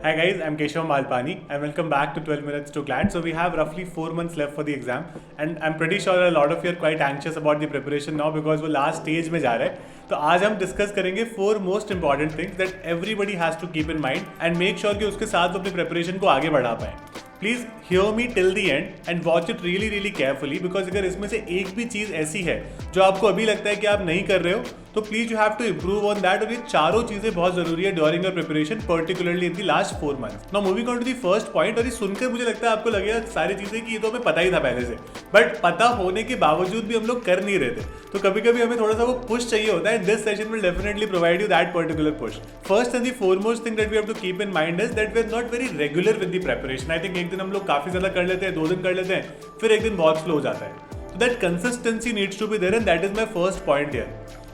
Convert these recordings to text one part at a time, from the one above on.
Hi guys, I'm Keshav Malpani and welcome back to 12 Minutes to CLAT. So we have roughly 4 months left for the exam and I'm pretty sure a lot of you are quite anxious about the preparation now because वो last stage में जा रहा है. तो आज हम discuss करेंगे 4 most important things that everybody has to keep in mind and make sure कि उसके साथ वो अपनी प्रिपरेशन को आगे बढ़ा पाए. Please hear me till the end and watch it really really carefully because अगर इसमें से एक भी चीज ऐसी है जो आपको अभी लगता है कि आप नहीं कर रहे हो तो please you have to improve on that. और ये चारों चीजें बहुत जरूरी है during your preparation particularly in the last 4 months. Now moving on to the first point. और ये सुनकर मुझे लगता है आपको लगेगा सारी चीजें कि ये तो हमें पता ही था पहले से, बट पता होने के बावजूद भी हम लोग कर नहीं रहे थे. तो कभी कभी हमें थोड़ा सा वो पुश चाहिए होता है. This session will definitely provide you that particular push. First and the foremost thing that we have to keep in mind is that we are not very regular with the preparation. I think एक दिन हम लोग काफी ज्यादा कर लेते हैं, 2 दिन कर लेते हैं, फिर एक दिन बहुत स्लो हो जाता है. So that consistency needs to be there and that is my first point here.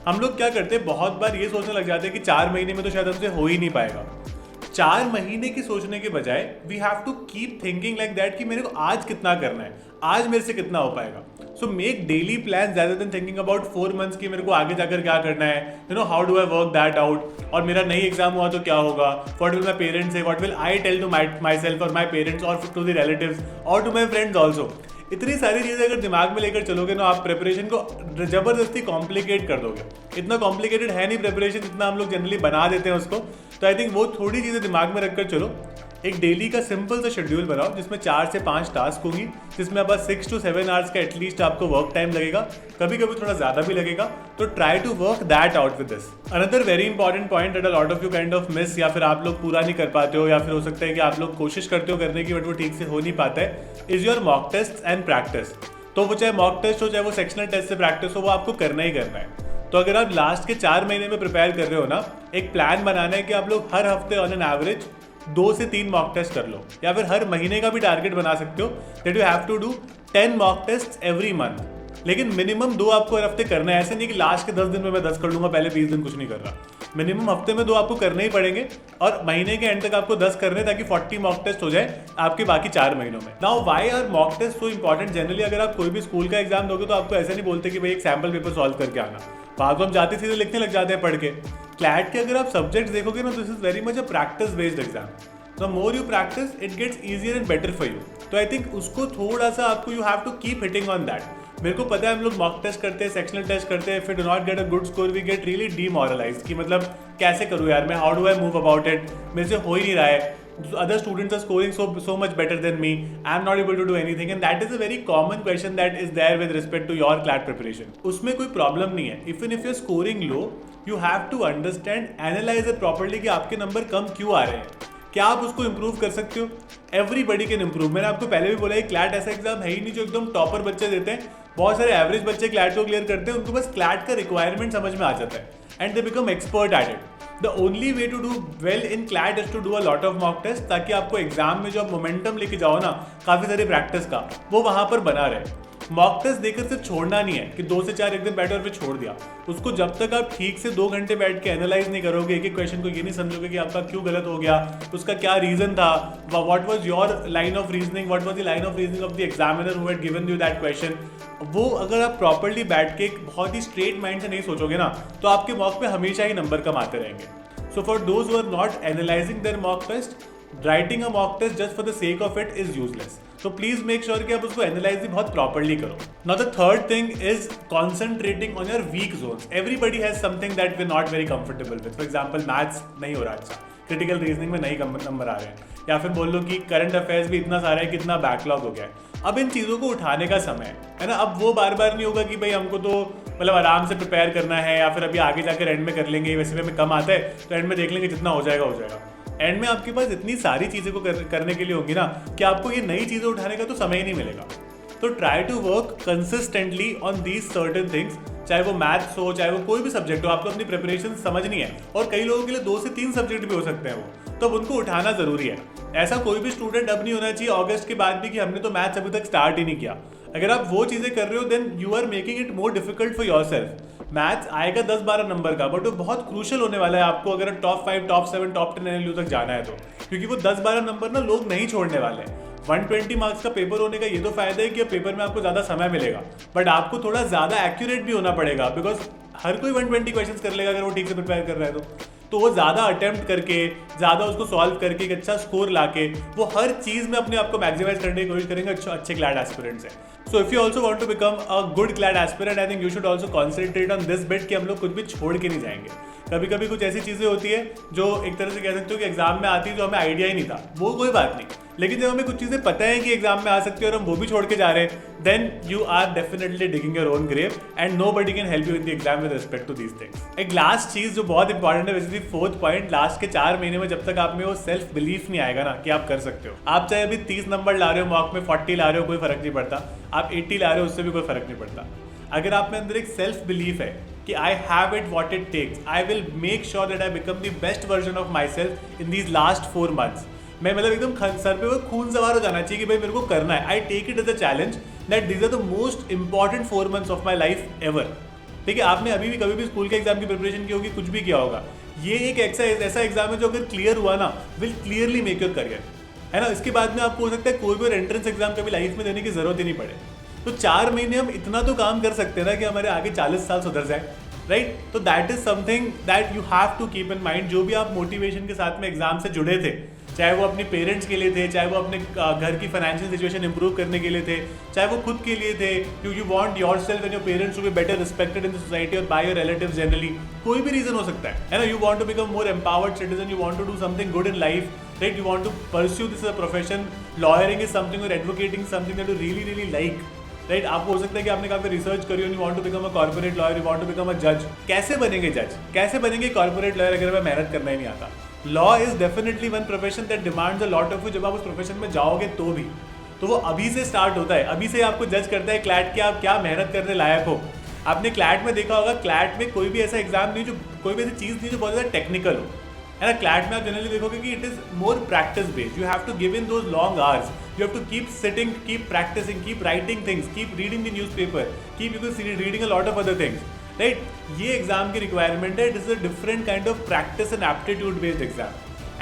हम लोग क्या करते हैं, बहुत बार ये सोचने लग जाते हैं कि 4 महीने में तो शायद हमसे हो ही नहीं पाएगा. 4 महीने की सोचने के बजाय we have to keep thinking like that कि मेरे को आज कितना करना है, आज मेरे से कितना हो पाएगा. So make daily plan rather than thinking about 4 months की मेरे को आगे जाकर क्या करना है, you know how do I work that out. और मेरा नई एग्जाम हुआ तो क्या होगा, व्हाट विल माई पेरेंट्स से, what will I tell to my self और माई पेरेंट्स और टू द रिलेटिव्स और टू माई फ्रेंड्स ऑल्सो. इतनी सारी चीज़ें अगर दिमाग में लेकर चलोगे ना आप प्रिपरेशन को जबरदस्ती कॉम्प्लिकेट कर दोगे. इतना कॉम्प्लिकेटेड है नहीं प्रिपरेशन जितना हम लोग जनरली बना देते हैं उसको. तो आई थिंक वो थोड़ी चीज़ें दिमाग में रखकर चलो. एक डेली का सिंपल सा शेड्यूल बनाओ जिसमें 4 से 5 टास्क होंगी, जिसमें अब 6 to 7 आवर्स का एटलीस्ट आपको वर्क टाइम लगेगा. कभी कभी थोड़ा ज़्यादा भी लगेगा. तो try to work that out with this. Another very important point that a lot of you kind of miss, या फिर आप लोग पूरा नहीं कर पाते हो, या फिर हो सकता है कि आप लोग कोशिश करते हो करने की बट वो ठीक से हो नहीं पाता है, is your mock test and practice. तो वो चाहे मॉक टेस्ट हो चाहे वो सेक्शनल टेस्ट से प्रैक्टिस हो, वो आपको करना ही करना है. तो अगर आप लास्ट के 4 महीने में प्रिपेयर कर रहे हो ना, एक प्लान बनाना है कि आप लोग हर हफ्ते ऑन एन एवरेज 2 से 3 मॉक टेस्ट कर लो, या फिर हर महीने का भी टारगेट बना सकते हो that you have to do 10 mock test every month. लेकिन मिनिमम 2 आपको हर हफ्ते करना है. ऐसे नहीं कि लास्ट के 10 दिन में मैं 10 कर लूंगा, पहले 20 दिन कुछ नहीं कर रहा. मिनिमम हफ्ते में 2 आपको करने ही पड़ेंगे और महीने के एंड तक आपको 10 करने ताकि 40 मॉक टेस्ट हो जाए आपके बाकी 4 महीनों में. Now why are mock test so important. Generally अगर आप कोई भी स्कूल का एग्जाम दोगे तो आपको ऐसे नहीं बोलते कि भाई एक सैम्पल पेपर सॉल्व करके आना. वहां तो हम जाते सीधे लिखने लग जाते हैं पढ़ के. क्लैट के अगर आप सब्जेक्ट देखोगे ना, this is very much a practice based exam. The more you practice, it gets easier and better for you. तो आई थिंक उसको थोड़ा सा आपको you have to keep hitting on that. मेरे को पता है हम लोग मॉक टेस्ट करते हैं, सेक्शनल टेस्ट करते हैं, फिर do not get a good score we get really demoralized कि मतलब कैसे करूँ यार मैं, how do I move about it, मेरे से हो ही नहीं रहा है, other students are scoring so much better than me, I am not able to do anything. And that is a very common question that is there with respect to your CLAT preparation. उसमें कोई problem नहीं है. Even if you're scoring low, you have to understand, analyze it properly कि आपके number कम क्यों आ रहे हैं, क्या आप उसको इंप्रूव कर सकते हो. Everybody can improve. मैंने आपको पहले भी बोला है क्लैट ऐसा एग्जाम है ही नहीं जो एकदम टॉपर बच्चे देते हैं. बहुत सारे एवरेज बच्चे क्लैट को क्लियर करते हैं, उनको बस क्लैट का रिक्वायरमेंट समझ में आ जाता है and they become expert at it. The only way to do well in CLAT is to do a lot of mock test, ताकि आपको एग्जाम में जो आप मोमेंटम लेके जाओ ना काफी सारी प्रैक्टिस का, वो वहां पर बना रहे. मॉक टेस्ट देकर सिर्फ छोड़ना नहीं है कि 2 से 4 एक दिन बैठे और फिर छोड़ दिया. उसको जब तक आप ठीक से 2 घंटे बैठ के एनालाइज नहीं करोगे, एक एक क्वेश्चन को ये नहीं समझोगे कि आपका क्यों गलत हो गया, उसका क्या रीजन था, what was your line of reasoning, what was the line of reasoning of the examiner who had given you that question, वो अगर आप प्रॉपर्ली बैठ के एक बहुत ही स्ट्रेट माइंड से नहीं सोचोगे ना, तो आपके मॉक में हमेशा ही नंबर कम आते रहेंगे. So for those who are not analysing their mock test, writing a mock test just for the sake of it is useless. तो प्लीज मेक श्योर कि आप उसको एनालाइज भी बहुत प्रॉपर्ली करो. Now the third thing is concentrating on your weak zones. Everybody has something that we not very comfortable with. For example maths नहीं हो रहा अच्छा, क्रिटिकल रीजनिंग में नहीं नंबर आ रहे हैं, या फिर बोल लो कि करंट अफेयर्स भी इतना सारा है कि इतना बैकलॉग हो गया है. अब इन चीज़ों को उठाने का समय है ना. अब वो बार बार नहीं होगा कि भाई हमको तो मतलब आराम से प्रिपेयर करना है, या फिर अभी आगे जाकर एंड में कर लेंगे, वैसे भी हमें कम आता है तो एंड में देख लेंगे जितना हो जाएगा हो जाएगा. एंड में आपके पास इतनी सारी चीज़ें को करने के लिए होंगी ना कि आपको ये नई चीज़ें उठाने का तो समय ही नहीं मिलेगा. तो try to work consistently on these certain things. चाहे वो मैथ्स हो, चाहे वो कोई भी सब्जेक्ट हो, आपको अपनी प्रिपरेशन समझनी है. और कई लोगों के लिए 2 से 3 सब्जेक्ट भी हो सकते हैं वो, तो अब उनको उठाना जरूरी है. ऐसा कोई भी स्टूडेंट अब नहीं होना चाहिए अगस्त के बाद भी कि हमने तो मैथ्स अभी तक स्टार्ट ही नहीं किया. अगर आप वो चीज़ें कर रहे हो then you are making it more difficult for your self. Maths आएगा 10-12 नंबर का, बट वो बहुत क्रूशल होने वाला है आपको अगर टॉप 5, टॉप 7, टॉप 10 एनएलयू तक जाना है तो, क्योंकि वो 10-12 नंबर ना लोग नहीं छोड़ने वाले हैं. 120 मार्क्स का पेपर होने का ये तो फायदा है कि पेपर में आपको ज़्यादा समय मिलेगा, बट आपको थोड़ा ज़्यादा एक्यूरेट भी होना पड़ेगा बिकॉज हर कोई 120 क्वेश्चंस कर लेगा अगर वो ठीक से प्रिपेयर कर रहा है तो. तो वो ज़्यादा अटेम्प्ट करके, ज़्यादा उसको सॉल्व करके, एक अच्छा स्कोर लाके वो हर चीज़ में अपने आप को मैक्सिमाइज करने की कोशिश करेंगे अच्छे क्लैट एस्पिरेंट्स हैं। So if you also want to become a good CLAT aspirant, I think you should also concentrate on this bit कि हम लोग कुछ भी छोड़ के नहीं जाएंगे। कभी कभी कुछ ऐसी चीज़ें होती है जो एक तरह से कह सकते हो कि एग्जाम में आती है जो हमें आइडिया ही नहीं था, वो कोई बात नहीं, लेकिन जब हमें कुछ चीज़ें पता है कि एग्जाम में आ सकती है और हम वो भी छोड़ के जा रहे हैं, then you are definitely digging your own grave and nobody can help you in the exam with respect to these things. एक लास्ट चीज़ जो बहुत इंपॉर्टेंट है, बेसिकली फोर्थ पॉइंट, लास्ट के 4 महीने में जब तक आप में वो सेल्फ बिलीफ नहीं आएगा ना कि आप कर सकते हो, आप चाहे अभी 30 नंबर ला रहे हो, मॉक में 40 ला रहे हो, कोई फर्क नहीं पड़ता, आप 80 ला रहे हो, उससे भी कोई फर्क नहीं पड़ता। अगर आप में अंदर एक सेल्फ बिलीफ है कि I have it what it takes, I will make sure that I become the best version of my self in these last 4 months, मैं मतलब एकदम सर पे वो खून सवार हो जाना चाहिए कि भाई मेरे को करना है। I take it as a challenge that these are the most important 4 months of my life ever. ठीक है, आपने अभी भी कभी भी स्कूल के एग्जाम की प्रिपरेशन की होगी, कुछ भी किया होगा, ये एक ऐसा एग्जाम है जो अगर क्लियर हुआ ना, will clearly make your career, है ना। इसके बाद में आपको हो सकता है कोई भी एंट्रेंस एग्जाम कभी लाइफ में देने की जरूरत ही नहीं पड़े। तो 4 महीने हम इतना तो काम कर सकते हैं ना कि हमारे आगे 40 साल सुधर जाए, राइट। तो that is something that you have to keep in mind. जो भी आप मोटिवेशन के साथ में एग्जाम से जुड़े थे, चाहे वो अपने पेरेंट्स के लिए थे, चाहे वो अपने घर की फाइनेंशियल सिचुएशन इंप्रूव करने के लिए थे, चाहे वो खुद के लिए थे, you want yourself and your parents to be better respected in the society और बाय योर रिलेटिव्स जनरली, कोई भी रीजन हो सकता है ना। You want to become more empowered citizen, you want to do something good in life, right. You want to pursue this a profession, lawyering is something और advocating something that you really really like, right. आपको हो सकता है कि आपने काफी research करी, you want to become a corporate lawyer, you want to become a जज। कैसे बनेंगे जज, कैसे बनेंगे कॉर्पोरेट लॉयर अगर हमें मेहनत करना ही नहीं आता। Law is definitely one profession that demands a lot of you. जब आप उस प्रोफेशन में जाओगे तो वो अभी से स्टार्ट होता है, अभी से आपको जज करता है क्लैट कि आप क्या मेहनत करने लायक हो। आपने क्लैट में देखा होगा, क्लैट में कोई भी ऐसा एग्जाम नहीं, जो कोई भी ऐसी चीज़ नहीं जो बहुत ज़्यादा टेक्निकल हो, है ना। क्लैट में आप जनरली देखोगे कि it is more practice based, you have to give in those long hours, you have to keep sitting, keep practicing, keep writing things, keep reading the newspaper, keep reading a lot of other things, right? ये exam की requirement है, it is a different kind of practice and aptitude based exam,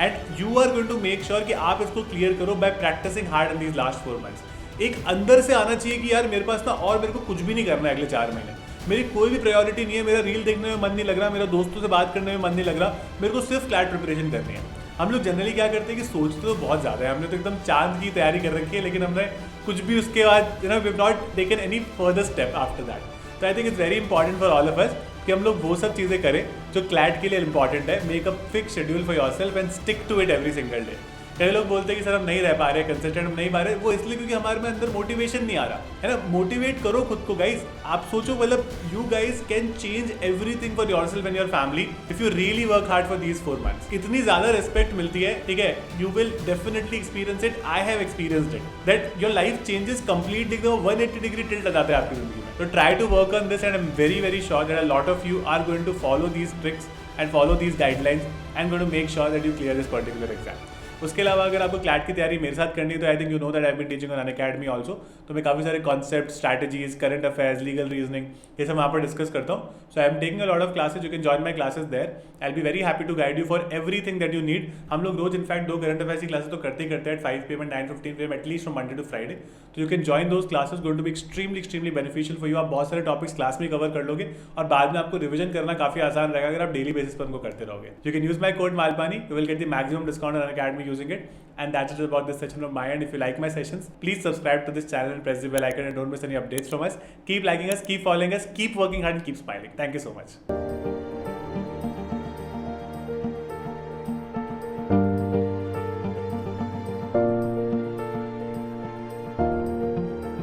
and you are going to make sure कि आप इसको clear करो by practicing hard in these last 4 months। एक अंदर से आना चाहिए कि यार मेरे पास ना और मेरे को कुछ भी नहीं करना है अगले 4 महीने, मेरी कोई भी प्रायोरिटी नहीं है, मेरा रील देखने में मन नहीं लग रहा, मेरा दोस्तों से बात करने में मन नहीं लग रहा, मेरे को सिर्फ क्लैट प्रिपरेशन करनी है। हम लोग जनरली क्या करते हैं कि सोचते तो बहुत ज़्यादा है, हमने तो एकदम चांद की तैयारी कर रखी है, लेकिन हमने कुछ भी उसके बाद we have not taken any further step after that. तो I think it's very important for all of us कि हम लोग वो सब चीज़ें करें जो क्लैट के लिए इंपॉर्टेंट है। Make a fix schedule for yourself and stick to it every single day. कई लोग बोलते हैं कि सर हम नहीं रह पा रहे, कंसिस्टेंट हम नहीं पा रहे, वो इसलिए क्योंकि हमारे में अंदर मोटिवेशन नहीं आ रहा है ना। मोटिवेट करो खुद को गाइज। आप सोचो, मतलब you guys can change everything for yourself and your family if you really work hard for these 4 months। इतनी ज्यादा रिस्पेक्ट मिलती है, ठीक है, you will definitely experience it. I have experienced it that your life changes completely, 180 degree tilt आ जाता है आपकी जिंदगी में। तो try to work on this and I am very very sure that a lot of you are going to follow these tricks and follow these guidelines and going to make sure that you clear this particular exam. उसके अलावा अगर आपको CLAT की तैयारी मेरे साथ करनी है तो I think you know that I been teaching on Unacademy also. तो मैं काफ़ी सारे concept, strategies, current affairs, legal reasoning, ये सब वहाँ पर डिस्कस करता हूँ। So I am taking a lot of classes, you can join my classes there. I will be very happy to guide you for everything that you need. हम लोग रोज in fact 2 current affairs की classes तो करते ही करते हैं, 5 PM and 9:15 PM at least from Monday to Friday. तो you can join those classes, going to be extremely beneficial for you. आप बहुत सारे टॉपिक्स क्लास में कवर कर लोगे और बाद में आपको रिविजन करना काफी आसान रहेगा अगर आप डेली बेसिस पर उनको करते रहोगे। You can use my code Malpani, you will get the maximum discount on Unacademy using it. And that's it about this session of my end. If you like my sessions, please subscribe to this channel and press the bell icon and don't miss any updates from us. Keep liking us, keep following us, keep working hard and keep smiling. Thank you so much.